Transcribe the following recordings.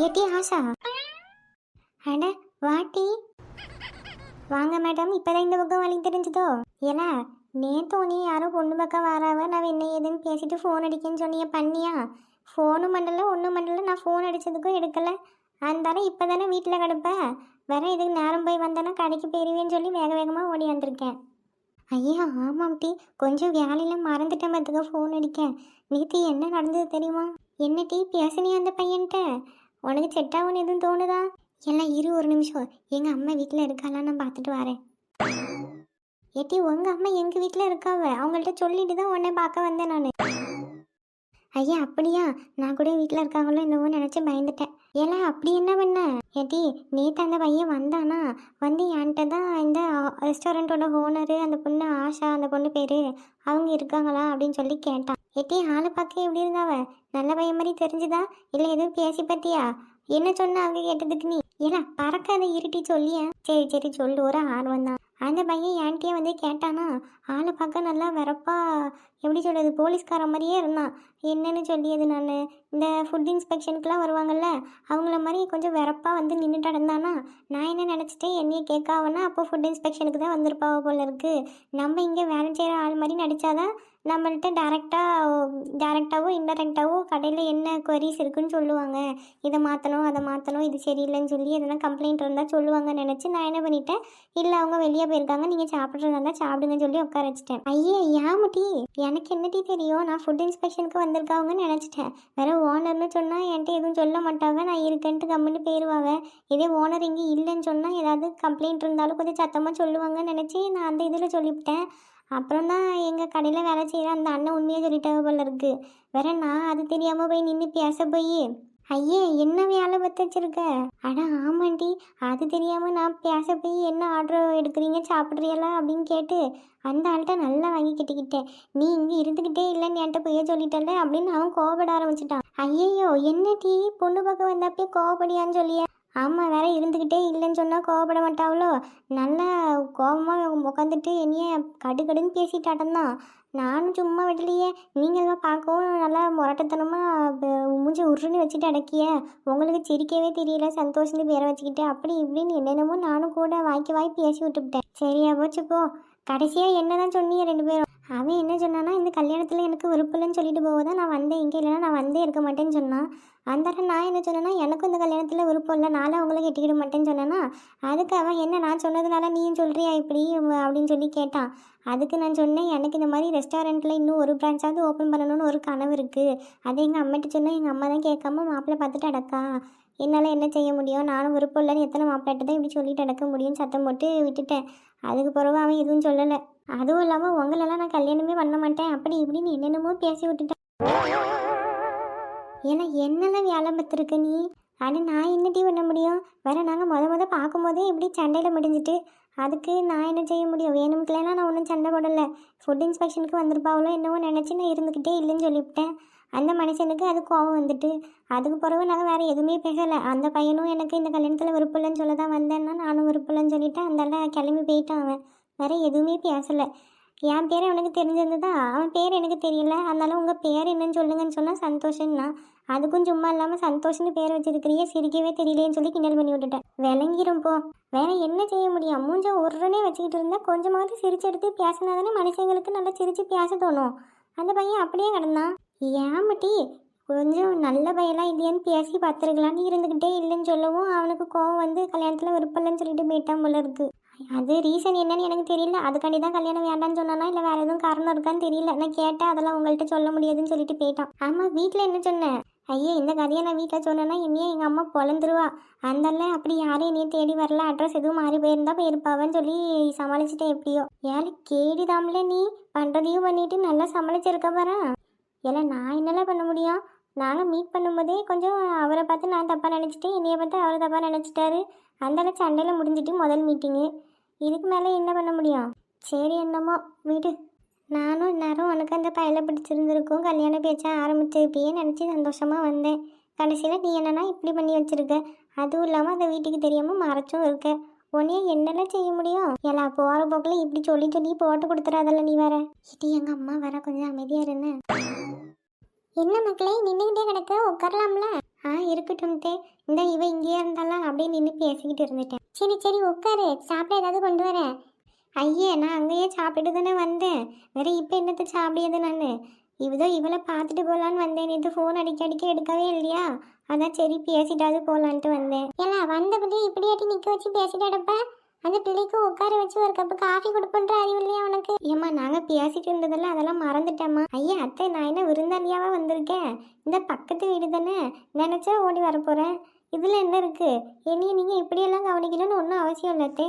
ஏட்டி ஆஷா, அட வாட்டி. வாங்க மேடம், இப்போதான் இந்த பக்கம் வழி தெரிஞ்சுதோ. ஏலா, நேற்று உனி யாரோ பொண்ணு பக்கம் வராவ, நான் என்ன ஏதுன்னு பேசிட்டு ஃபோன் அடிக்கேன்னு சொன்னிய பண்ணியா? ஃபோனும் பண்ணல ஒன்றும் பண்ணல, நான் ஃபோன் அடித்ததுக்கும் எடுக்கலை. அந்தாலும் இப்போ தானே வீட்டில் கிடப்ப, வேற இதுக்கு நேரம் போய் வந்தேன்னா கடைக்கு போயிருவேன்னு சொல்லி வேக வேகமாக ஓடி வந்திருக்கேன். ஐயா ஆமாம் டீ, கொஞ்சம் வேலையில் மறந்துட்டேன் பார்த்துக்க ஃபோன் அடிக்க. நேற்று என்ன நடந்தது தெரியுமா? என்ன டீ பேசுனியா அந்த பையன்கிட்ட? உனக்கு செட் ஆகும்னு எதுவும் தோணுதா? எல்லாம் இரு ஒரு நிமிஷம், எங்கள் அம்மா வீட்டில் இருக்காளான்னு நான் பார்த்துட்டு வரேன். ஏட்டி உங்கள் அம்மா எங்கள் வீட்டில் இருக்காவ, அவங்கள்ட்ட சொல்லிட்டு தான் உன்னை பார்க்க வந்தேன் நான். ஐயா அப்படியா, நான் கூட வீட்டில் இருக்காங்களோ என்னவோ நினச்சி பயந்துட்டேன். ஏலா அப்படி என்ன பண்ண? ஏட்டி நேற்று அந்த பையன் வந்தானா, வந்து என்கிட்ட தான் இந்த ரெஸ்டாரண்ட்டோட ஓனரு அந்த பொண்ணு ஆஷா, அந்த பொண்ணு பேர், அவங்க இருக்காங்களா அப்படின்னு சொல்லி கேட்டான். ஏட்டி ஆளை பார்க்க எப்படி இருந்தாவ? நல்ல பையன் மாதிரி தெரிஞ்சுதா இல்லை எதுவும் பேசி பத்தியா? என்ன சொன்ன அவங்க கேட்டதுக்கு நீ? ஏலா பறக்காத இருட்டி சொல்லிய. சரி சரி சொல்லு, ஒரு ஆர்வம் தான். அந்த பையன் என்கிட்டயே வந்து கேட்டானா, ஆளை பார்க்க நல்லா வெறப்பா, எப்படி சொல்கிறது, போலீஸ்கார மாதிரியே இருந்தான். என்னன்னு சொல்லியது நான், இந்த ஃபுட் இன்ஸ்பெக்ஷனுக்குலாம் வருவாங்கள்ல, அவங்கள மாதிரி கொஞ்சம் வெறப்பாக வந்து நின்றுட்டு இருந்தானா. நான் என்ன நினச்சிட்டேன், என்னையே கேட்காவனா அப்போ ஃபுட் இன்ஸ்பெக்ஷனுக்கு தான் வந்திருப்பாவ போல இருக்குது. நம்ம இங்கே வேலை செய்கிற ஆள் மாதிரி நடித்தாதான் நம்மள்கிட்ட டேரெக்டாகவோ இன்டெரக்டாகவோ கடையில் என்ன குவரிஸ் இருக்குன்னு சொல்லுவாங்க. இதை மாற்றணும் அதை மாற்றணும், இது சரியில்லைன்னு சொல்லி எதனா கம்ப்ளைண்ட் இருந்தால் சொல்லுவாங்கன்னு நினச்சி நான் என்ன பண்ணிட்டேன், இல்லை அவங்க வெளியே போயிருக்காங்க, நீங்கள் சாப்பிட்றதா இருந்தால் சாப்பிடுங்கன்னு சொல்லி உட்கார வச்சிட்டேன். ஐயே ஏமுட்டி, எனக்கு என்ன டீ தெரியும், நான் ஃபுட் இன்ஸ்பெக்ஷனுக்கு வந்திருக்காங்கன்னு நினச்சிட்டேன். வேற ஓனர்னு சொன்னால் என்கிட்ட எதுவும் சொல்ல மாட்டாங்க, நான் இருக்கேன்ட்டு கம்முன்னு போயிடுவாங்க. இதே ஓனர் இங்கே இல்லைன்னு சொன்னால் ஏதாவது கம்ப்ளைண்ட் இருந்தாலும் கொஞ்சம் சத்தமாக சொல்லுவாங்கன்னு நினச்சி நான் அந்த இதில் சொல்லிவிட்டேன். அப்புறம் தான் எங்கள் கடையில் வேலை செய்கிற அந்த அண்ணன் உண்மையாக சொல்லிட்டாங்க போல இருக்கு. வேற நான் அது தெரியாமல் போய் நின்று பேச போய், ஐயே என்ன வேலை பற்ற வச்சிருக்க? அட ஆமாண்டி, அது தெரியாமல் நான் பேச போய் என்ன ஆர்டர் எடுக்கிறீங்க சாப்பிட்றீங்களா அப்படின்னு கேட்டு அந்த ஆள்கிட்ட நல்லா வாங்கி கட்டிக்கிட்டேன். நீ இங்கே இருந்துக்கிட்டே இல்லைன்னு என்கிட்ட போய் சொல்லிட்டல அப்படின்னு அவன் கோவப்பட ஆரம்பிச்சிட்டான். ஐயையோ என்ன டீ, பொண்ணு பக்கம் வந்தப்பே கோவப்படியான்னு சொல்லிய? ஆமாம், வேற இருந்துக்கிட்டே இல்லைன்னு சொன்னால் கோவப்பட மாட்டாவளோ. நல்லா கோபமாக உட்காந்துட்டு என்னைய கடுன்னு பேசிட்டாட்டம் தான். நானும் சும்மா விடலையே, நீங்கள் தான் பார்க்கவும் நல்லா முரட்டத்தனமாக மூஞ்சி உருன்னு வச்சுட்டு அடக்கிய. உங்களுக்கு சிரிக்கவே தெரியல, சந்தோஷத்துக்கு பேரை வச்சுக்கிட்டு அப்படி இப்படின்னு என்னென்னமோ நானும் கூட வாய்க்கு வாய் பேசி விட்டுவிட்டேன். சரியா போச்சு போ. கடைசியாக என்ன தான் சொன்னீங்க ரெண்டு பேரும்? அவன் என்ன சொன்னான்னா, இந்த கல்யாணத்தில் எனக்கு விருப்பம்னு சொல்லிட்டு போவதான் நான் வந்தேன், இங்கே இல்லைன்னா நான் வந்தே இருக்க மாட்டேன்னு சொன்னான். அந்த நான் என்ன சொன்னேன்னா, எனக்கும் இந்த கல்யாணத்தில் விருப்பம் இல்லை, நானும் அவங்கள கட்டிக்கிட மாட்டேன்னு சொன்னேன்னா, அதுக்கு அவன் என்ன நான் சொன்னதுனால நீயும் சொல்கிறியா இப்படி அப்படின்னு சொல்லி கேட்டான். அதுக்கு நான் சொன்னேன், எனக்கு இந்த மாதிரி ரெஸ்டாரண்ட்டில் இன்னும் ஒரு பிரான்ச்சாவது ஓப்பன் பண்ணணும்னு ஒரு கனவு இருக்குது. அதை எங்கள் அம்மாட்ட சொன்னால் எங்கள் அம்மா தான் கேட்காம மாப்பிள்ளை பார்த்துட்டு அடக்கா. என்னால் என்ன செய்ய முடியும், நானும் விருப்பம் இல்லைன்னு எத்தனை மாப்பிள்ளாட்ட தான் இப்படி சொல்லிட்டு அடக்க முடியும்னு சத்தம் போட்டு விட்டுட்டேன். அதுக்கு பிறகு அவன் எதுவும் சொல்லலை. அதுவும் இல்லாமல் உங்களெல்லாம் நான் கல்யாணமே பண்ண மாட்டேன் அப்படி இப்படின்னு என்னென்னமோ பேசி விட்டுட்டேன். ஏன்னா என்னெல்லாம் வேலை பார்த்துருக்க நீ? ஆனால் நான் என்னடி பண்ண முடியும்? வேற நாங்கள் முத பார்க்கும்போதே இப்படி சண்டையில் முடிஞ்சிட்டு அதுக்கு நான் என்ன செய்ய முடியும்? வேணும்க்கெல்லாம் நான் ஒன்றும் சண்டை போடலை. ஃபுட் இன்ஸ்பெக்ஷனுக்கு வந்திருப்பாவளோ என்னவோ நினச்சி நான் இருந்துக்கிட்டே இல்லைன்னு சொல்லிவிட்டேன். அந்த மனுஷனுக்கு அது கோவம் வந்துட்டு அதுக்கு பிறகு நாங்கள் வேறு எதுவுமே பேசலை. அந்த பையனும் எனக்கு இந்த கல்யாணத்தில் விருப்பம் இல்லைன்னு சொல்ல தான் வந்தேன்னா நானும் விருப்பம் இல்லைன்னு சொல்லிவிட்டேன். அந்தால கிளம்பி போயிட்டான். அவன் வேறு எதுவுமே பேசலை. என் பேர் அவனுக்கு தெரிஞ்சிருந்ததா, அவன் பேர் எனக்கு தெரியல. அதனால உங்கள் பேர் என்னன்னு சொல்லுங்கன்னு சொன்னால் சந்தோஷம்னா, அதுக்கும் சும்மா இல்லாமல் சந்தோஷம்னு பேர் வச்சிருக்கிறியே, சிரிக்கவே தெரியலேன்னு சொல்லி கிண்டல் பண்ணி விட்டுட்டேன். விளங்கிரும் போ. வேற என்ன செய்ய முடியும்? மூஞ்ச உடனே வச்சுக்கிட்டு இருந்தா கொஞ்சமாவது சிரிச்சு எடுத்து பேசினா தானே மனுஷங்களுக்கு நல்லா சிரிச்சு பேச தோணும். அந்த பையன் அப்படியே கிடந்தான். ஏமாட்டி கொஞ்சம் நல்ல பையெல்லாம் இல்லையான்னு பேசி பார்த்துருக்கலான்னு இருந்துக்கிட்டே இல்லைன்னு சொல்லவும் அவனுக்கு கோவம் வந்து கல்யாணத்தில் விருப்பம் இல்லைன்னு சொல்லிட்டு போயிட்டான் போல இருக்கு. அது ரீசன் என்னன்னு எனக்கு தெரியல. அதுக்காண்டி தான் கல்யாணம் வேண்டான்னு சொன்னானா இல்லை வேறு எதுவும் காரணம் இருக்கான்னு தெரியல. நான் கேட்டேன், அதெல்லாம் உங்கள்கிட்ட சொல்ல முடியாதுன்னு சொல்லிட்டு போயிட்டான். ஆமாம், வீட்டில் என்ன சொன்னேன்? ஐயே இந்த கதையை நான் வீட்டில் சொன்னேன்னா என்னையே எங்கள் அம்மா பொழந்துருவா. அந்தால அப்படி யாரும் என்னையை தேடி வரல, அட்ரஸ் எதுவும் மாறி போயிருந்தா போயிருப்பாவன்னு சொல்லி சமாளிச்சுட்டேன். எப்படியோ ஏழை கேடிதாம்ல, நீ பண்ணுறதையும் பண்ணிட்டு நல்லா சமாளிச்சிருக்க பாரு. ஏன்னா நான் என்னெல்லாம் பண்ண முடியும்? நாங்கள் மீட் பண்ணும்போதே கொஞ்சம் அவரை பார்த்து நான் தப்பாக நினச்சிட்டேன், என்னையை பார்த்து அவர் தப்பாக நினச்சிட்டாரு. அந்தால சண்டையில் முடிஞ்சிட்டு முதல் மீட்டிங்கு. இதுக்கு மேலே என்ன பண்ண முடியும்? சரி என்னமோ வீடு. நானும் இந்நேரம் உனக்கு அந்த பையலை பிடிச்சிருந்துருக்கும், கல்யாண பேச்சா ஆரம்பிச்சிருப்பியே நினச்சி சந்தோஷமாக வந்தேன். கடைசியில் நீ என்னன்னா இப்படி பண்ணி வச்சுருக்க. அதுவும் இல்லாமல் அதை வீட்டுக்கு தெரியாமல் மறைச்சும் இருக்க. உன்னையே என்னெல்லாம் செய்ய முடியும்? எல்லா போகிற போக்கில் இப்படி சொல்லி போட்டு கொடுத்துறாதல்ல நீ வேற. இது எங்கள் அம்மா வர கொஞ்சம் அமைதியாக இருன்னு. என்ன மக்களே நின்றுக்கிட்டே கிடக்க, உட்காரலாம்ல? இருக்கட்டும் தே. இந்த இவ இங்கேயே இருந்தாலும் அப்படியே நின்று பேசிக்கிட்டு இருந்துட்டேன். சரி சரி உட்காரு, சாப்பிட ஏதாவது கொண்டு வரேன். ஐயே, நான் அங்கேயே சாப்பிட்டு தானே வந்தேன். வேற இப்போ என்னத்தை சாப்பிடியது நான்? இவளை பார்த்துட்டு போகலான்னு வந்தேன். நேற்று ஃபோன் அடிக்க எடுக்கவே இல்லையா, அதான் சரி பேசிட்டாவது போகலான்ட்டு வந்தேன். ஏன்னா வந்தபடி இப்படியாட்டி நிற்க வச்சு பேசிட்டாடப்ப, அந்த பிள்ளைக்கு உட்கார வச்சு ஒரு கப்பு காஃபி கொடுப்பன்ற அறிவு இல்லையா உனக்கு? ஏம்மா, நாங்கள் பேசிட்டு இருந்ததெல்லாம் அதெல்லாம் மறந்துட்டேம்மா. ஐயா அத்தை, நான் என்ன விருந்தாளியாவா வந்திருக்கேன்? இந்த பக்கத்து வீடு தானே, நினச்சா ஓடி வரப்போகிறேன். இதில் என்ன இருக்குது? என்னையும் நீங்கள் இப்படியெல்லாம் கவனிக்கணும்னு ஒன்றும் அவசியம் இல்லை அத்தை.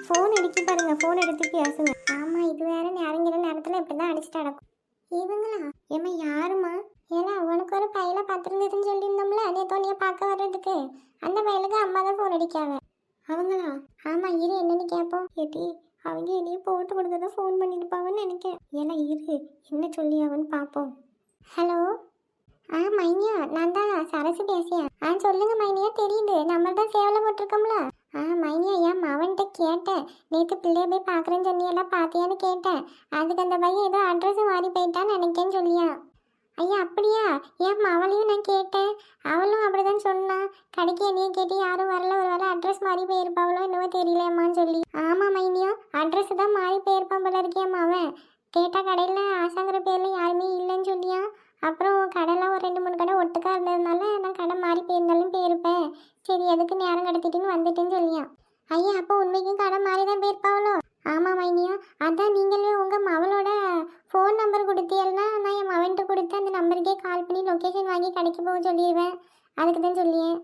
ஃபோன் அடிக்க பாருங்க, ஃபோன் எடுத்து பேசுங்க. ஆமாம், இது வேற நேரங்கிற நேரத்தில் இப்படி தான் அடிச்சுட்டு நடக்கும். இவங்களா? ஏம்மா யாருமா? ஏன்னா உனக்கு ஒரு பையனை பார்த்துருந்ததுன்னு சொல்லியிருந்தோம்ல நேற்று நீ பார்க்க வர்றதுக்கு, அந்த பையனுக்கு அம்மா தான் ஃபோன் அடிக்காவ. அவங்களா? ஆமாம், இரு என்னன்னு கேட்போம். ஏட்டி, அவங்க என்னையே போட்டு கொடுத்ததான் ஃபோன் பண்ணியிருப்பாங்கன்னு நினைக்கிறேன். ஏன்னா இரு என்ன சொல்லி அவன்னு பார்ப்போம். ஹலோ, மைனியா, நான் தான் சரசு பேசியேன். சொல்லுங்க மைனியா, தெரியுது நம்பர் தான் சேவலை போட்டிருக்கோம்ல. மைனியா, என் மவன்கிட்ட கேட்டேன். நேற்று பிள்ளைய போய் பார்க்குறேன்னு சொன்னியெல்லாம் பார்த்தியான்னு கேட்டேன். அதுக்கு அந்த பையன் ஏதோ அட்ரஸ் மாறி போயிட்டான்னு நினைக்கேன்னு சொல்லியா. ஐயா அப்படியா? என் மவளையும் நான் கேட்டேன், அவளும் அப்படிதான் சொன்னான். கடைக்கு என்னையும் கேட்டு யாரும் வரல, ஒரு வேளை அட்ரஸ் மாறி போயிருப்பாவளோ என்னவோ தெரியலையம்மான்னு சொல்லி. ஆமாம் மைனியா, அட்ரஸ் தான் மாறி போயிருப்பான் போல இருக்கேன் அவன். கேட்டால் கடையில் ஆசாங்கிற பேரில் யாருமே இல்லைன்னு சொல்லியா. அப்புறம் கடையில் ஒரு 2-3 கடை ஒட்டுக்கா இருந்ததுனால நான் கடை மாறி போயிருந்தாலும் போயிருப்பேன். சரி எதுக்கு நேரம் கடத்திட்டுன்னு வந்துட்டேன்னு சொல்லியா. ஐயா, அப்போ உண்மைக்கும் கடை மாறி தான் போயிருப்பாவளோ? ஆமாம் மைனியா, அதான் நீங்களே உங்கள் மவளோட ஃபோன் நம்பர் கொடுத்தீங்கன்னா நான் என் மவன்கிட்ட கொடுத்து அந்த நம்பருக்கே கால் பண்ணி லொக்கேஷன் வாங்கி கடைக்கு போக சொல்லிடுவேன். அதுக்கு தான் சொல்லியேன்.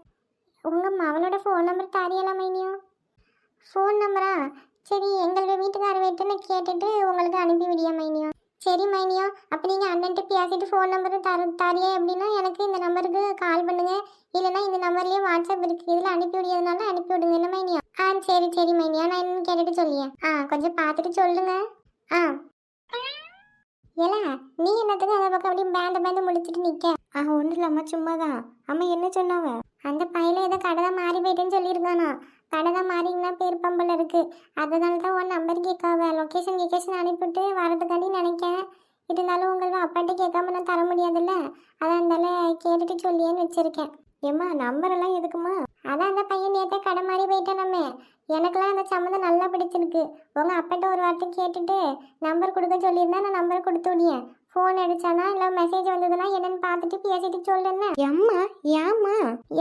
உங்கள் மவளோட ஃபோன் நம்பர் தாரியலாம் மைனியா? ஃபோன் நம்பரா? சரி, எங்களோட வீட்டுக்கார வீட்டு நான் கேட்டுட்டு உங்களுக்கு அனுப்பி விடியா மைனியா. சரி மைனியா, அப்போ நீங்கள் அண்ணன்ட்டு பேசிட்டு ஃபோன் நம்பரு தாரியே அப்படின்னா எனக்கு இந்த நம்பருக்கு கால் பண்ணுங்கள். இல்லைனா இந்த நம்பர்லேயே வாட்ஸ்அப் இருக்குது, இதில் அனுப்பி விடியதுனால அனுப்பி விடுங்க என்ன மைனியா. சரி சரி மைனியா, நான் என்னன்னு கேட்டுட்டு சொல்லியேன். கொஞ்சம் பார்த்துட்டு சொல்லுங்க. ஏல, நீ என்னத்துக்கு அந்த பக்கம் அப்படியே பேந்து முடிச்சுட்டு நிற்க? ஒன்றும் இல்லம்மா, சும்மா தான். அம்மா என்ன சொன்னாவ? அந்த பையில ஏதோ கடை தான் மாறி போயிட்டேன்னு சொல்லியிருக்கானா. கடை தான் மாறிங்கன்னா பேர் பம்பல் இருக்குது, அதனால தான் உன் நம்பர் கேட்காவ. லொக்கேஷன் அனுப்பிவிட்டு வரதுக்காண்டி நினைக்கேன். இருந்தாலும் உங்களுக்கு அப்பாட்ட கேட்காம நான் தர முடியாதுல்ல, அதான் இருந்தாலும் கேட்டுட்டு சொல்லியேன்னு வச்சுருக்கேன். ஏம்மா, நம்பரெல்லாம் எதுக்குமா? அதான் அந்த பையன் நேற்றே கடை மாறி போயிட்டேன். நம்ம எனக்கெல்லாம் அந்த சம்மந்தம் நல்லா பிடிச்சிருக்கு. உங்கள் அப்பாட்ட ஒரு வார்த்தை கேட்டுட்டு நம்பர் கொடுக்க சொல்லியிருந்தா நான் நம்பரை கொடுத்து விடியேன். ஃபோன் அடித்தானா இல்லை மெசேஜ் வந்ததுன்னா என்னென்னு பார்த்துட்டு பேசிட்டு சொல்லுன்னா. ஏம்மா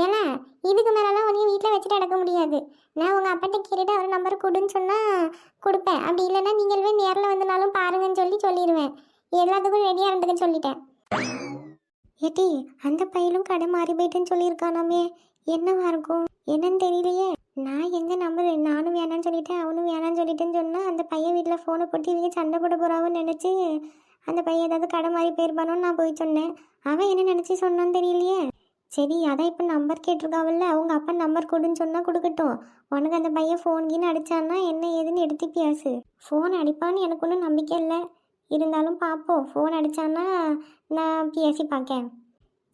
ஏன்னா இதுக்கு மேலெல்லாம் உன்னையும் வீட்டில் வச்சுட்டு அடக்க முடியாது. நான் உங்கள் அப்பாட்ட கேட்டுட்டு அவர் நம்பர் கொடுன்னு சொன்னால் கொடுப்பேன். அப்படி இல்லைன்னா நீங்களே நேரில் வந்தனாலும் பாருங்கன்னு சொல்லிடுவேன். எல்லாத்துக்கும் ரெடியாக இருந்துக்குன்னு சொல்லிட்டேன். ஏட்டி, அந்த பையனும் கடை மாறி போயிட்டேன்னு சொல்லியிருக்கானாமே, என்னவா இருக்கும் என்னன்னு தெரியலையே. நான் எங்க நம்பர் நானும் வேணான்னு சொல்லிட்டேன், அவனும் வேணான்னு சொல்லிட்டேன்னு சொன்னால் அந்த பையன் வீட்டில் ஃபோனை போட்டு இவங்க சண்டை போட போகிறான்னு நினச்சி அந்த பையன் ஏதாவது கடை மாறி போயிருப்பானோன்னு நான் போய் சொன்னேன். அவன் என்ன நினச்சி சொன்னான்னு தெரியலையே. சரி, அதான் இப்போ நம்பர் கேட்டிருக்காவில்ல, அவங்க அப்பா நம்பர் கொடுன்னு சொன்னால் கொடுக்கட்டும். உனக்கு அந்த பையன் ஃபோன்கின்னு அடித்தான்னா என்ன ஏதுன்னு எடுத்து பேசு. ஃபோன் அடிப்பான்னு எனக்கு ஒன்றும் நம்பிக்கை இல்லை, இருந்தாலும் பார்ப்போம். ஃபோன் அடித்தான்னா நான் பேசி பார்க்கேன்.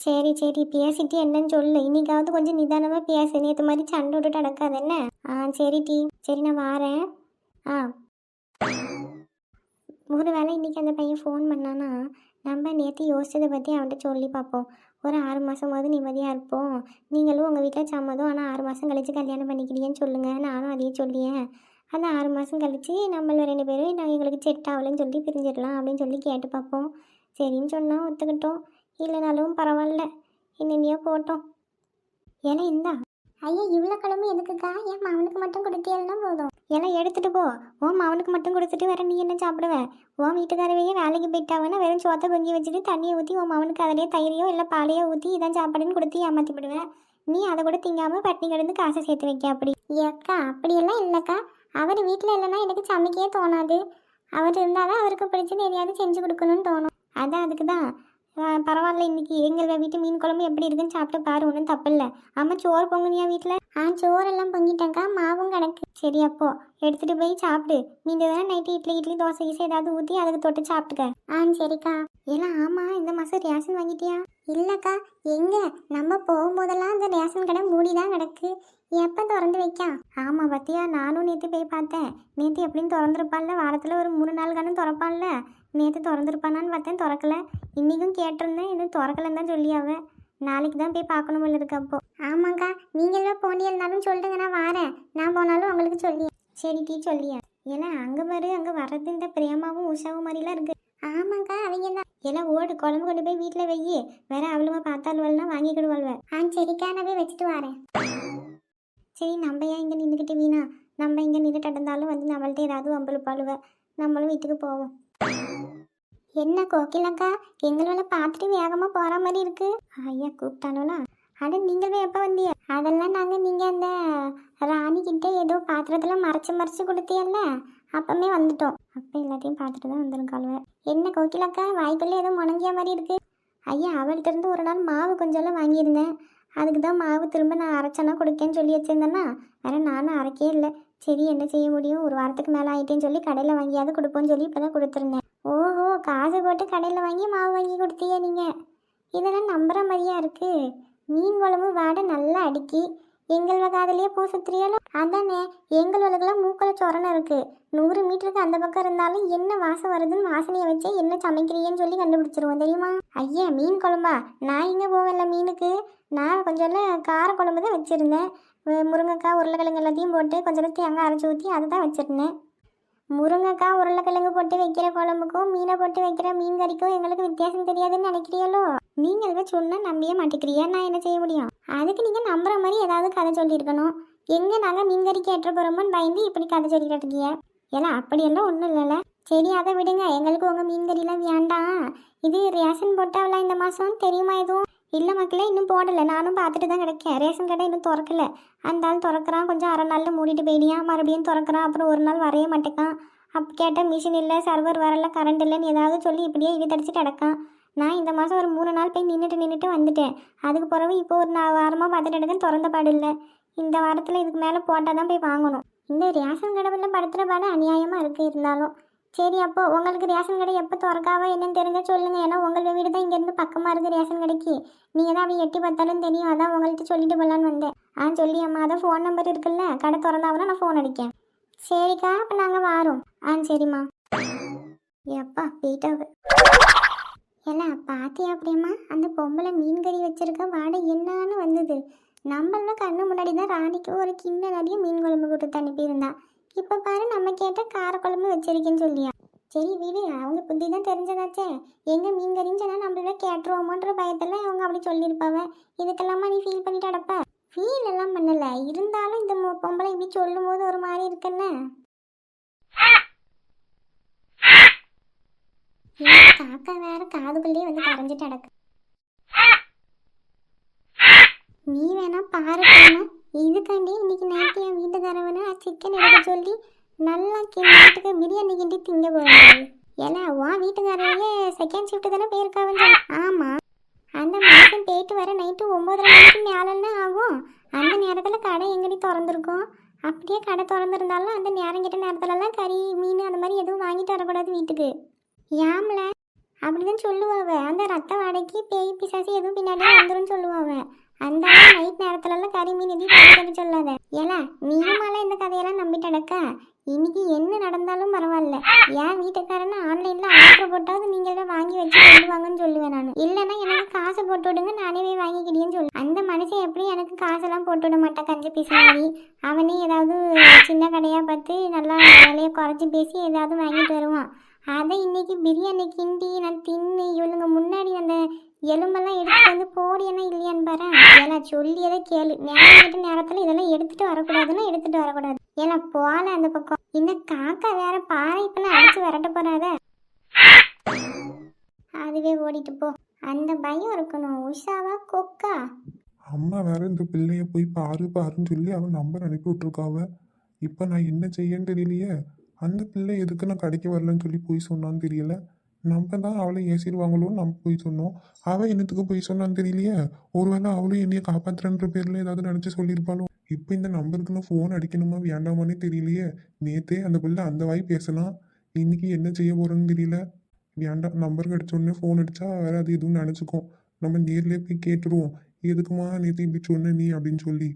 சரி பேசிட்டு என்னன்னு சொல்லு. இன்னைக்காவது கொஞ்சம் நிதானமாக பேசு, நேற்று மாதிரி சண்டை விட்டுட்டு அடக்காது என்ன. சரி டீ, சரி நான் வாரேன். ஒரு வேளை இன்றைக்கி அந்த பையன் ஃபோன் பண்ணானா நம்ம நேற்று யோசிச்சதை பற்றி அவன்கிட்ட சொல்லி பார்ப்போம். ஒரு 6 மாதமாவது நிம்மதியாக இருப்போம். நீங்களும் உங்கள் வீட்டில் சம்மதம், ஆனால் 6 மாதம் கழித்து கல்யாணம் பண்ணிக்கிறீங்கன்னு சொல்லுங்கள். நானும் அதையே சொல்லியேன். அந்த 6 மாதம் கழித்து நம்மள 2 பேரும் நான் எங்களுக்கு செட் ஆகலைன்னு சொல்லி பிரிஞ்சிடலாம் அப்படின்னு சொல்லி கேட்டு பார்ப்போம். சரின்னு சொன்னால் ஒத்துக்கிட்டோம், இல்லைனாலும் பரவாயில்ல, என்னென்னையோ போட்டோம். ஏன்னா இந்தா. ஐயா, இவ்வளோ கிளம்பி எதுக்குக்கா? என் மவனுக்கு மட்டும் கொடுத்தியல்னா போதும். எல்லாம் எடுத்துகிட்டு போ. உன் மவனுக்கு மட்டும் கொடுத்துட்டு வேற நீ என்ன சாப்பிடுவேன்? உன் வீட்டுக்காரவையே வேலைக்கு போயிட்டாங்கன்னா வெறும் சோத்தை பொங்கி வச்சுட்டு தண்ணியை ஊற்றி உன் மவனுக்கு அதிலே தயிரையோ இல்லை பாலையோ ஊற்றி இதான் சாப்பாடுன்னு கொடுத்து ஏமாற்றி விடுவேன். நீ அதை கூட திங்காமல் பட்டினி கிடந்து காசை சேர்த்து வைக்க. அப்படி ஏக்கா? அப்படியெல்லாம் இல்லைக்கா. அவர் வீட்டில் இல்லைன்னா எனக்கு சமைக்கவே தோணாது. அவர் இருந்தால் தான் அவருக்கு பிடிச்சது எதையாவது செஞ்சு கொடுக்கணும்னு தோணும். அதான் அதுக்கு தான். பரவாயில்ல, இன்னைக்கு எங்கள் வீட்டு மீன் குழம்பு எப்படி இருக்குன்னு சாப்பிட்டு பாரு, ஒன்றும் தப்பு இல்லை. ஆமாம், சோறு பொங்குனியா வீட்டில்? சோறெல்லாம் பொங்கிட்டேங்க்கா, மாவும் கிடக்கு. சரி, அப்போ எடுத்துகிட்டு போய் சாப்பிடு. நீங்கள் தானே நைட்டு இட்லி தோசை கீசை ஏதாவது ஊற்றி அதுக்கு தொட்டு சாப்பிட்டுக்க. சரிக்கா. எல்லாம் ஆமாம், இந்த மாதம் ரேஷன் வாங்கிட்டியா? இல்லைக்கா. எங்கே நம்ம போகும்போதெல்லாம் அந்த ரேஷன் கடை மூடி தான் கிடக்கு. எப்போ திறந்து வைக்கா? ஆமாம் பத்தியா, நானும் நேற்று போய் பார்த்தேன். நேற்று எப்படின்னு திறந்துருப்பான்ல, வாரத்தில் ஒரு 3 நாள் கணம் திறப்பான்ல. நேற்று திறந்துருப்பானான்னு பார்த்தேன், திறக்கல. இன்றைக்கும் கேட்டிருந்தேன், இன்னும் திறக்கலன்னு தான் சொல்லியாவ. நாளைக்கு தான் போய் பார்க்கணும் போல இருக்கு. அப்போ ஆமாக்கா, நீங்களும் போனியிருந்தாலும் சொல்லுங்க, நான் வரேன். நான் போனாலும் உங்களுக்கு சொல்லியா. சரி டீ சொல்லியா. ஏன்னா அங்கே பாரு, அங்கே வர்றது இந்த பிரேமாவும் உஷாவும் மாதிரிலாம் இருக்கு. ஆமாக்கா, அவங்க தான். எல்லாம் ஓடு, குழம்பு கொண்டு போய் வீட்டில் வெய்யி. வேற அவளுமா பார்த்தாள்வல்னா வாங்கிக்கிடுவாள்வ. சரிக்கா, நான் போய் வச்சுட்டு வரேன். சரி, நம்ம ஏன் இங்கே நின்றுக்கிட்டு வீணா, நம்ம இங்கே நின்றுட்டு இருந்தாலும் வந்து நம்மள்ட்ட ஏதாவது வம்பளுப்பாளுவ. நம்மளும் வீட்டுக்கு போவோம். என்ன கோகிலக்கா, எங்களோட பார்த்துட்டு வேகமாக போகிற மாதிரி இருக்கு. ஐயா கூப்பிட்டானோலா. அட நீங்களே எப்போ வந்திய? அதெல்லாம் நாங்கள் நீங்கள் அந்த ராணிக்கிட்ட ஏதோ பாத்திரத்தில் மறைச்சு கொடுத்தியல்ல, அப்பமே வந்துட்டோம். அப்போ எல்லாத்தையும் பார்த்துட்டு தான் வந்துருக்காளுவ. என்ன கோகிலக்கா, வாய்க்குள்ளே ஏதோ முணங்கிய மாதிரி இருக்கு. ஐயா, அவள்கிட்ட இருந்து ஒரு நாள் மாவு கொஞ்சம் வாங்கியிருந்தேன். அதுக்கு தான் மாவு திரும்ப நான் அரைச்சனா கொடுக்கேன்னு சொல்லி வச்சுருந்தேன்னா, வேற நானும் அரைக்கே இல்லை. சரி, என்ன செய்ய முடியும், ஒரு வாரத்துக்கு மேலே ஆகிட்டேன்னு சொல்லி கடையில் வாங்கியாவது கொடுப்போன்னு சொல்லி இப்போ தான் கொடுத்துருந்தேன். ஓஹோ, காசு போட்டு கடையில் வாங்கி மாவு வாங்கி கொடுத்தீங்க நீங்கள். இதெல்லாம் நம்புற மாதிரியா இருக்குது. மீன் குழம்பு வாடை நல்லா அடுக்கி எங்களோட காதலையே பூ சுத்திரியாலும். அதானே, எங்களுக்கெல்லாம் மூக்கில் சொரணை இருக்குது. 100 மீட்டருக்கு அந்த பக்கம் இருந்தாலும் என்ன வாசம் வருதுன்னு வாசனையை வச்சே என்ன சமைக்கிறீங்கன்னு சொல்லி கண்டுபிடிச்சிருவோம் தெரியுமா. ஐயா, மீன் குழம்பா? நான் இங்கே போவேன்ல மீனுக்கு. நான் கொஞ்சம் கார குழம்பு தான் வச்சுருந்தேன். முருங்கைக்காய் உருளைக்கிழங்கு எல்லாத்தையும் போட்டு கொஞ்சம் தேங்காய் அரைச்சி ஊற்றி அதை தான் வச்சுருந்தேன். முருங்கைக்காய் உருளைக்கிழங்கு போட்டு வைக்கிற குழம்புக்கும் மீனை போட்டு வைக்கிற மீன் கறிக்கும் எங்களுக்கு வித்தியாசம் தெரியாதுன்னு நினைக்கிறீங்களோ? நீங்கள் சொன்னால் நம்பியே மாட்டேங்கிறியா, நான் என்ன செய்ய முடியும்? அதுக்கு நீங்கள் நம்புற மாதிரி ஏதாவது கதை சொல்லியிருக்கணும். எங்கே நாங்கள் மீன் கறிக்கு ஏற்ற போகிறோமோன்னு பயந்து இப்படி கதை சொல்லிக்கிட்டு இருக்கீங்க. ஏன்னா அப்படியெல்லாம் ஒன்றும் இல்லைல்ல. சரி, அதை விடுங்க. எங்களுக்கு உங்கள் மீன் கறியெல்லாம் வேண்டாம். இது ரேஷன் போட்டாவெல்லாம் இந்த மாதம் தெரியுமா எதுவும்? இல்லை மக்களே, இன்னும் போடலை. நானும் பார்த்துட்டு தான் கிடைக்கேன். ரேஷன் கடை இன்னும் திறக்கல. அந்த ஆள் திறக்கிறான், கொஞ்சம் அரை நாளில் மூடிட்டு போயிடியா, மறுபடியும் திறக்கிறான், அப்புறம் ஒரு நாள் வரைய மாட்டேக்கான். அப்போ கேட்டால் மிஷின் இல்லை, சர்வர் வரல, கரண்ட் இல்லைன்னு ஏதாவது சொல்லி இப்படியே இழுத்தடிச்சிட்டு கிடக்கான். நான் இந்த மாதம் ஒரு 3 நாள் போய் நின்றுட்டு வந்துட்டேன். அதுக்கு பிறகு இப்போ ஒரு வாரமாக பார்த்துட்டு எடுக்கன்னு திறந்த பாடு இல்லை. இந்த வாரத்தில் இதுக்கு மேலே போட்டால் தான் போய் வாங்கணும். இந்த ரேஷன் கடவுளில் படுத்துகிற பாடு அநியாயமாக இருக்குது. இருந்தாலும் சரி, அப்போ உங்களுக்கு ரேஷன் கடை எப்போ திறக்காவோ என்னன்னு தெரிஞ்சால் சொல்லுங்கள். ஏன்னா உங்கள் வீடு தான் இங்கேருந்து பக்கமாக இருக்குது ரேஷன் கடைக்கு. நீங்கள் தான் அப்படி எட்டி பார்த்தாலும் தெரியும். அதான் உங்கள்கிட்ட சொல்லிட்டு போகலான்னு வந்தேன். சொல்லி அம்மா, அதான் ஃபோன் நம்பர் இருக்குல்ல, கடை திறந்தாங்கன்னா நான் ஃபோன் அடிக்கேன். சரிக்கா, அப்போ நாங்கள் வாரோம். சரிம்மா. எப்பா போயிட்டாவு. ஏன்னா பாத்தியா அப்படியம்மா, அந்த பொம்பளை மீன் கறி வச்சிருக்க வாடை என்னான்னு வந்தது. நம்மளாம் கண்ணு முன்னாடி தான் ராணிக்கு ஒரு கிண்ண நிறைய மீன் குழம்பு கொடுத்து அனுப்பியிருந்தா. இப்போ பாரு, நம்ம கேட்ட கார குழம்பு வச்சிருக்கேன்னு சொல்லியா. சரி வீடு, அவங்க புத்தி தான் தெரிஞ்சதாச்சே. எங்கே மீன் கறின்னு சொன்னால் நம்மள கேட்டுருவோமோன்ற பயத்தில் அவங்க அப்படி சொல்லியிருப்பாவ. இதுக்கெல்லாமா நீ ஃபீல் பண்ணிட்டு அடப்ப? ஃபீல் எல்லாம் பண்ணலை. இருந்தாலும் இந்த பொம்பளை இப்படி சொல்லும் போது ஒரு மாதிரி இருக்குன்னு. காக்கா வேற காதுக்குள்ளேயே வந்து கரைஞ்சிட்டு அடக்கு. நீ வேணா பாரு போனா. இதுக்காண்டி இன்னைக்கு நைட்டு என் வீட்டுக்காரவனை சிக்கன் எடுக்க சொல்லி நல்லா நைட்டுக்கு பிரியாணி கிண்டி திங்க போகிறாங்க. ஏன்னா உன் வீட்டுக்காரவையே செகண்ட் ஷிஃப்ட் தானே போயிருக்காவன்னு. ஆமாம், அந்த மனுஷன் போயிட்டு வர நைட்டு 9:30 மணிக்கு மேலே ஆகும். அந்த நேரத்தில் கடை எங்கடி திறந்துருக்கும். அப்படியே கடை திறந்துருந்தாலும் அந்த நேரம் கிட்ட நேரத்துலலாம் கறி மீன் அந்த மாதிரி எதுவும் வாங்கிட்டு வரக்கூடாது வீட்டுக்கு. ஏம்ல அப்படிதான் சொல்லுவாவ. அந்த ரத்த வாடைக்கு பேய் பிசாசி எதுவும் பின்னாடியே வந்துடும் சொல்லுவாவ. அந்த நைட் நேரத்துலலாம் கறி மீன் எதையும் வாங்கிட்டு சொல்லாத. ஏன்னா நீமாலாம் இந்த கதையெல்லாம் நம்பிட்டு அடக்க. இன்னைக்கு என்ன நடந்தாலும் பரவாயில்ல, என் வீட்டுக்காரன்னு ஆன்லைனில் ஆர்டர் போட்டாவது நீங்களே வாங்கி வச்சு கொண்டு வாங்கன்னு சொல்லுவேன் நான். இல்லைன்னா எனக்கு காசு போட்டு விடுங்க, நானே போய் வாங்கிக்கிட்டேன்னு சொல்லு. அந்த மனுஷன் எப்படி எனக்கு காசெல்லாம் போட்டு விட மாட்டேன், கஞ்சி பிசாரி. அவனே ஏதாவது சின்ன கடையாக பார்த்து நல்லா விலையை குறைச்சி பேசி ஏதாவது வாங்கிட்டு வருவான். அதை இன்னைக்கு பிரியாணி கிண்டி நான் தின்னு இவளுங்க முன்னாடி அந்த எலும்பெல்லாம் எடுத்துட்டு வந்து போடியனா இல்லையான்னு பாரு. ஏன்னா சொல்லியதை கேளு. நேரம் நேரத்தில் இதெல்லாம் எடுத்துட்டு வரக்கூடாதுன்னா எடுத்துட்டு வரக்கூடாது. ஏன்னா போல அந்த பக்கம். இந்த காக்கா வேற பாறை இப்பெல்லாம் அடிச்சு விரட்ட போறாத. அதுவே ஓடிட்டு போ. அந்த பயம் இருக்கணும். உஷாவா கொக்கா. அம்மா வேற இந்த பிள்ளைய போய் பாருன்னு சொல்லி அவன் நம்பர் அனுப்பி விட்டுருக்காவ. இப்போ நான் என்ன செய்யன்னு தெரியலையே. அந்த பிள்ளை எதுக்கு நான் கடைக்கு வரலன்னு சொல்லி போய் சொன்னான்னு தெரியல. நம்ம தான் அவளை ஏசிடுவாங்களோன்னு நம்ம போய் சொன்னோம். அவள் என்னத்துக்கு போய் சொன்னான்னு தெரியலையே. ஒருவேளை அவளும் என்னைய காப்பாத்துறன்ற பேரில் ஏதாவது நினச்சி சொல்லியிருப்பாளோ. இப்போ இந்த நம்பருக்கு நான் ஃபோன் அடிக்கணுமா வேண்டாமானே தெரியலையே. நேற்றே அந்த பிள்ளை அந்த வாய் பேசினா, இன்னைக்கு என்ன செய்ய போகிறோன்னு தெரியல. வேண்டாம், நம்பருக்கு அடித்தோடனே ஃபோன் அடித்தா வேற அது எதுவும் நினச்சிக்கும். நம்ம நேர்லேயே போய் கேட்டுருவோம், எதுக்குமா நேற்று இப்படி சொன்ன நீ அப்படின்னு சொல்லி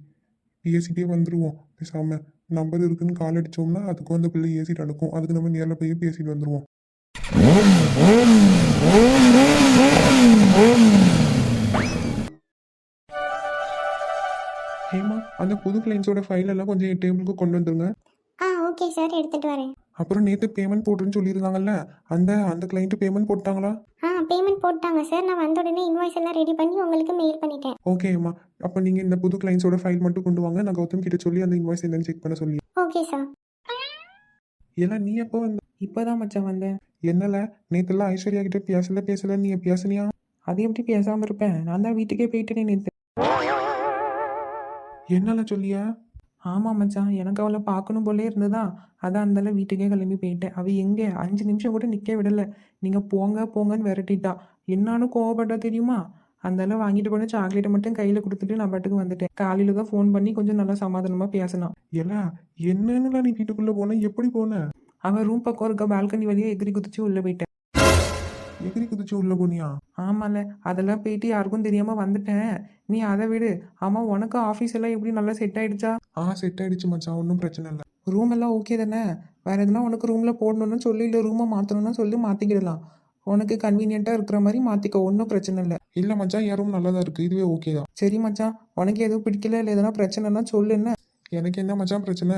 பேசிட்டே வந்துடுவோம். பேசாமல் நம்பர் இருக்குன்னு கால் அடித்தோம்னா அதுக்கும் அந்த பிள்ளை ஏசிட்டு அனுக்கும். அதுக்கு நம்ம நேரில் போய் பேசிட்டு வந்துடுவோம். ஹேமா, அந்த புது கிளைண்ட்ஸோட ஃபைல் எல்லாம் கொஞ்சம் என் டேபிளுக்கு கொண்டு வந்துருங்க. ஆ ஓகே சார், எடுத்துகிட்டு வரேன். அப்புறம் நேற்று பேமெண்ட் போட்டுருன்னு சொல்லியிருந்தாங்கல்ல, அந்த அந்த கிளைண்ட்டு பேமெண்ட் போட்டாங்களா? பேமெண்ட் போட்டாங்க சார். நான் வந்த உடனே இன்வாய்ஸ் எல்லாம் ரெடி பண்ணி உங்களுக்கு மெயில் பண்ணிட்டேன். ஓகே அம்மா, அப்போ நீங்கள் இந்த புது கிளைண்ட்ஸோட ஃபைல் மட்டும் கொண்டு வாங்க. நான் கௌதம் கிட்ட சொல்லி அந்த இன்வாய்ஸ் என்னன்னு செக் பண்ண சொல்லி. Okay sir. ஏன்னா நீ எப்போ வந்த? இப்போதான் மச்சான் வந்தேன். என்னல, நேற்றுலாம் ஐஸ்வர்யா கிட்ட பேசல நீ பேசுனியா? அது எப்படி பேசாமல் இருப்பேன்? நான் தான் வீட்டுக்கே போயிட்டேனே நேற்று. என்னல சொல்லியா? ஆமாம் மச்சான், எனக்கு அவளை பார்க்கணும் போலே இருந்ததா, அதான் அந்தால வீட்டுக்கே கிளம்பி போயிட்டேன். அவள் எங்கே 5 நிமிஷம் கூட நிற்க விடலை. நீங்கள் போங்க போங்கன்னு விரட்டிட்டா. என்னான்னு கோவப்பட்டா தெரியுமா? அந்தால வாங்கிட்டு போன சாக்லேட்டை மட்டும் கையில் கொடுத்துட்டு நான் பாட்டுக்கு வந்துட்டேன். காலையில் தான் ஃபோன் பண்ணி கொஞ்சம் நல்லா சமாதானமாக பேசினான். ஏலா, என்னன்னுலாம் நீ வீட்டுக்குள்ளே போன? எப்படி போன? அவன் ரூம் பக்கம் இருக்க பால்கனி வழியாக எகிரி குதிச்சு உள்ளே போயிட்டேன். எகிரி குதிச்சு உள்ள போனியா? ஆமாம்ல, அதெல்லாம் போயிட்டு யாருக்கும் தெரியாமல் வந்துட்டேன். நீ அதை விடு. ஆமாம், உனக்கு ஆஃபீஸ் எல்லாம் எப்படி நல்லா செட் ஆயிடுச்சா? செட் ஆயிடுச்சு மச்சான், ஒன்றும் பிரச்சனை இல்லை. ரூம் எல்லாம் ஓகே தானே? வேறு எதுனா உனக்கு ரூமில் போடணும்னு சொல்லி, இல்லை ரூமை மாற்றணும்னு சொல்லி மாற்றிக்கிடலாம். உனக்கு கன்வீனியண்ட்டாக இருக்கிற மாதிரி மாற்றிக்க, ஒன்றும் பிரச்சனை இல்லை. இல்லை மச்சான், என் ரூம் நல்லா தான் இருக்குது, இதுவே ஓகே தான். சரி மச்சான், உனக்கு எதுவும் பிடிக்கல இல்லை எதனா பிரச்சனைனா சொல்லு. என்ன எனக்கு என்ன மச்சான் பிரச்சனை?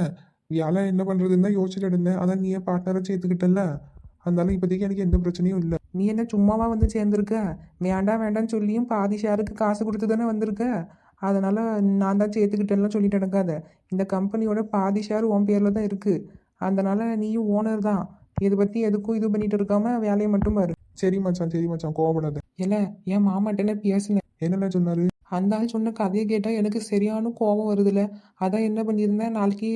வேலை என்ன பண்ணுறதுன்னு தான் யோசிச்சுட்டு இருந்தேன். அதான் நீயே பார்ட்னரை சேர்த்துக்கிட்டல, அதனால இப்போதைக்கு எனக்கு எந்த பிரச்சனையும் இல்லை. நீ என்ன சும்மாவா வந்து சேர்ந்துருக்க? வேண்டாம் வேண்டாம்னு சொல்லியும் பாதி ஷேருக்கு காசு கொடுத்து தானே வந்திருக்க. அதனால் நான் தான் சேர்த்துக்கிட்டேன்லாம் சொல்லிட்டு நடக்காத. இந்த கம்பெனியோட பாதி ஷேர் உன் பேரில் தான் இருக்குது. அதனால் நீயும் ஓனர் தான். இதை பற்றி எதுக்கும் இது பண்ணிட்டு இருக்காம வேலையை மட்டும் பாரு. சரி மச்சான் கோவப்படாத. இல்லை, என் மாமாட்டேன்னு பேசினேன். என்னென்ன சொன்னாரு? அந்த ஆள் சொன்ன கதையை கேட்டால் எனக்கு சரியான கோபம் வருதுல்ல. அதான் என்ன பண்ணியிருந்தேன், நாளைக்கு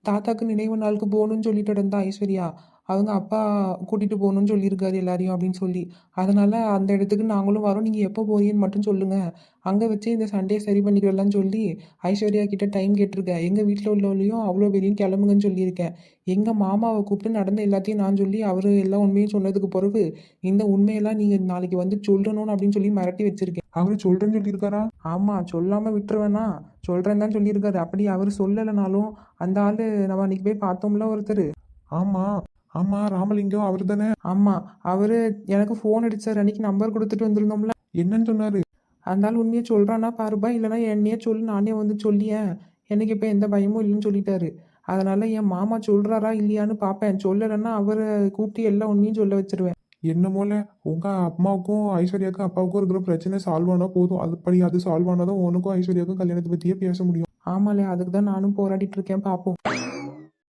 தாத்தாக்கு நினைவு நாளுக்கு போகணும்னு சொல்லிட்டு இருந்தா ஐஸ்வர்யா. அவங்க அப்பா கூட்டிகிட்டு போகணும்னு சொல்லியிருக்காரு எல்லாரையும் அப்படின்னு சொல்லி. அதனால் அந்த இடத்துக்கு நாங்களும் வரோம், நீங்கள் எப்போ போறீங்கன்னு மட்டும் சொல்லுங்கள். அங்கே வச்சு இந்த சண்டே சரி பண்ணிக்கிறலாம்னு சொல்லி ஐஸ்வர்யா கிட்ட டைம் கேட்டிருக்கேன். எங்கள் வீட்டில் உள்ளவளையும் அவ்வளோ பெரியும் கிளம்புங்கன்னு சொல்லியிருக்கேன். எங்கள் மாமாவை கூப்பிட்டு நடந்த எல்லாத்தையும் நான் சொல்லி அவர் எல்லா உண்மையும் சொன்னதுக்கு பிறகு இந்த உண்மையெல்லாம் நீங்கள் நாளைக்கு வந்து சொல்லணும்னு அப்படின்னு சொல்லி மிரட்டி வச்சுருக்கேன். அவரு சொல்கிறேன்னு சொல்லியிருக்காரா? ஆமாம், சொல்லாமல் விட்டுருவேனா? சொல்கிறேன்னு தான் சொல்லியிருக்காரு. அப்படி அவர் சொல்லலைனாலும் அந்த ஆள் நம்ம அன்றைக்கி போய் பார்த்தோம்ல ஒருத்தர். ஆமாம் ராமலிங்கம் அவர் தானே? ஆமாம், அவர் எனக்கு ஃபோன் அடித்தார் அன்றைக்கி, நம்பர் கொடுத்துட்டு வந்திருந்தோம்ல. என்னன்னு சொன்னார்? அந்த ஆள் உண்மையை சொல்கிறானா பாருப்பா, இல்லைனா என்னையே சொல்லு, நானே வந்து சொல்லியேன், எனக்கு இப்போ எந்த பயமும் இல்லைன்னு சொல்லிட்டாரு. அதனால் என் மாமா சொல்கிறாரா இல்லையான்னு பார்ப்பேன். சொல்லலைன்னா அவரை கூப்பிட்டு எல்லா உண்மையும் சொல்ல வச்சிருவேன். என்னமோல, உங்கள் அம்மாவுக்கும் ஐஸ்வர்யாவுக்கும் அப்பாவுக்கும் இருக்கிற பிரச்சனை சால்வ் ஆனால் போதும். அது சால்வ் ஆனாதான் உனக்கும் ஐஸ்வர்யாவுக்கும் கல்யாணத்தை பற்றியே பேச முடியும். ஆமாலே, அதுக்கு தான் நானும் போராடிட்டு இருக்கேன். பார்ப்போம்.